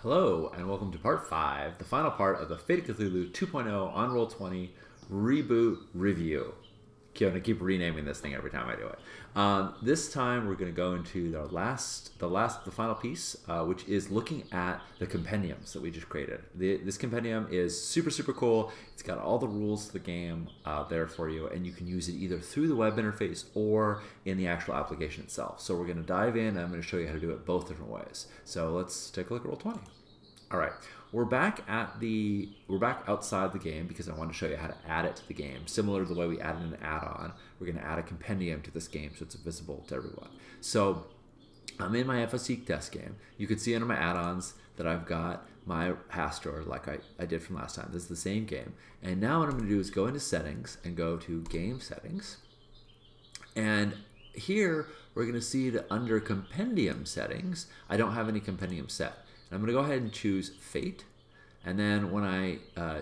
Hello, and welcome to part 5, the final part of the Fate of Cthulhu 2.0 on Roll20 Reboot Review. I'm going to keep renaming this thing every time I do it. This time we're going to go into the final piece, which is looking at the compendiums that we just created. This compendium is super cool. It's got all the rules to the game there for you, and you can use it either through the web interface or in the actual application itself. So we're going to dive in, and I'm going to show you how to do it both different ways. So let's take a look at Roll20. All right, we're back outside the game because I want to show you how to add it to the game. Similar to the way we added an add-on, we're going to add a compendium to this game so it's visible to everyone. So I'm in my FSC test game. You can see under my add-ons that I've got my Hastor like I did from last time. This is the same game. And now what I'm going to do is go into settings and go to game settings. And here we're going to see that under compendium settings, I don't have any compendium set. I'm going to go ahead and choose Fate, and then when I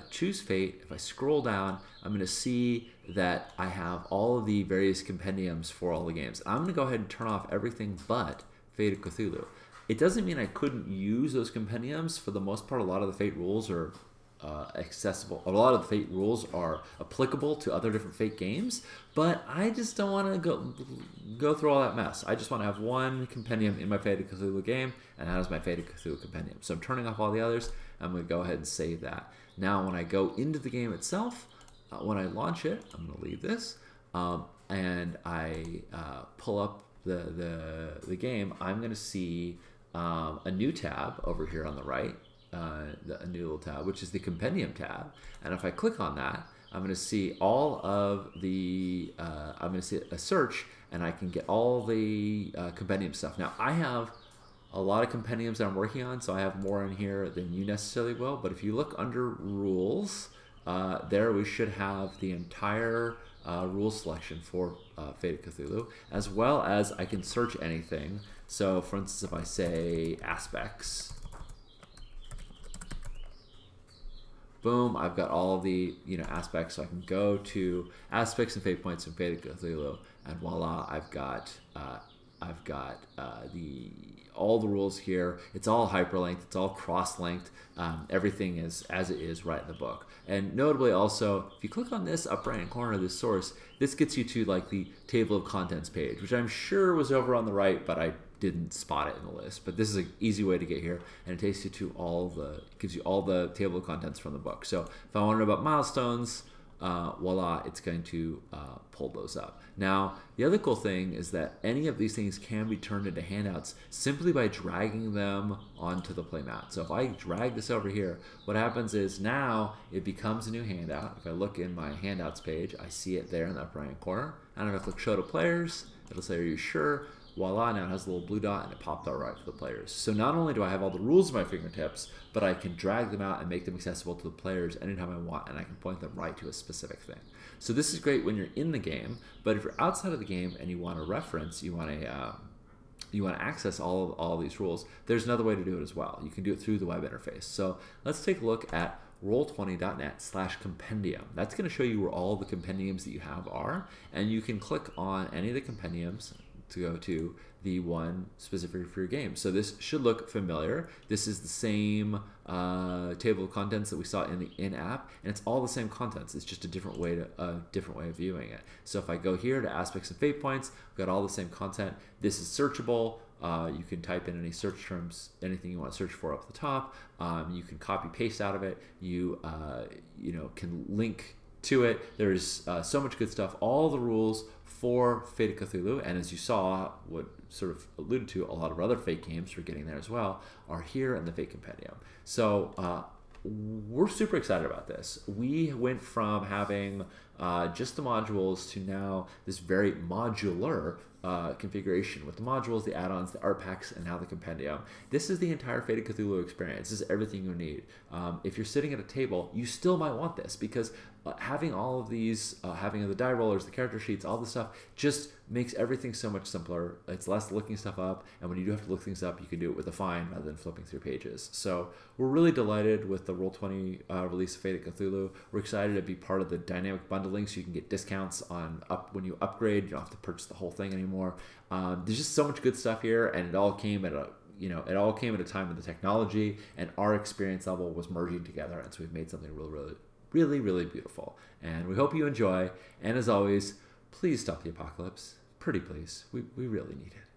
choose Fate, if I scroll down, I'm going to see that I have all of the various compendiums for all the games. I'm going to go ahead and turn off everything but Fate of Cthulhu. It doesn't mean I couldn't use those compendiums. For the most part, a lot of the Fate rules are accessible. A lot of the Fate rules are applicable to other different Fate games, but I just don't want to go through all that mess. I just want to have one compendium in my Fate of Cthulhu game, and that is my Fate of Cthulhu compendium. So I'm turning off all the others. I'm going to go ahead and save that. Now when I go into the game itself, when I launch it, I'm going to leave this, and I pull up the game, I'm going to see a new tab over here on the right. A new little tab, which is the compendium tab, and if I click on that, I'm going to see all of the I'm going to see a search, and I can get all the compendium stuff. Now I have a lot of compendiums that I'm working on, so I have more in here than you necessarily will, but if you look under rules, there we should have the entire rule selection for Fate of Cthulhu, as well as I can search anything. So for instance, if I say aspects, boom, I've got all of the aspects, so I can go to aspects and fate points in Fate of Cthulhu, and voila, I've got all the rules here. It's all hyperlinked, it's all cross-linked. Everything is as it is right in the book. And notably also, if you click on this upper right corner of this source, this gets you to like the table of contents page, which I'm sure was over on the right, but I didn't spot it in the list. But this is an easy way to get here, and it takes you to gives you all the table of contents from the book. So if I want to know about milestones, voila, it's going to pull those up. Now, the other cool thing is that any of these things can be turned into handouts simply by dragging them onto the playmat. So if I drag this over here, what happens is now it becomes a new handout. If I look in my handouts page, I see it there in the upper right corner. And if I click show to players, it'll say, are you sure? Voila, now it has a little blue dot and it popped out right for the players. So not only do I have all the rules at my fingertips, but I can drag them out and make them accessible to the players anytime I want, and I can point them right to a specific thing. So this is great when you're in the game, but if you're outside of the game and you want to reference, you want to access all of these rules, there's another way to do it as well. You can do it through the web interface. So let's take a look at roll20.net/compendium. That's going to show you where all the compendiums that you have are, and you can click on any of the compendiums to go to the one specific for your game. So this should look familiar. This is the same table of contents that we saw in the in-app, and it's all the same contents. It's just a different way of viewing it. So if I go here to aspects and fate points, we've got all the same content. This is searchable. You can type in any search terms, anything you want to search for up the top. You can copy paste out of it. You can link to it. There's so much good stuff. All the rules for Fate of Cthulhu, and as you saw, what sort of alluded to, a lot of other Fate games are getting there as well, are here in the Fate Compendium. So we're super excited about this. We went from having just the modules to now this very modular configuration with the modules, the add-ons, the art packs, and now the compendium. This is the entire Fate of Cthulhu experience. This is everything you need. If you're sitting at a table, you still might want this because having all of these, having the die rollers, the character sheets, all this stuff, just makes everything so much simpler. It's less looking stuff up, and when you do have to look things up, you can do it with a find rather than flipping through pages. So we're really delighted with the Roll20 release of Fate of Cthulhu. We're excited to be part of the dynamic bundling, so you can get discounts on when you upgrade. You don't have to purchase the whole thing anymore. There's just so much good stuff here, and it all came at a it all came at a time when the technology and our experience level was merging together, and so we've made something really, really, really, really beautiful. And we hope you enjoy. And as always, please stop the apocalypse. Pretty please. We really need it.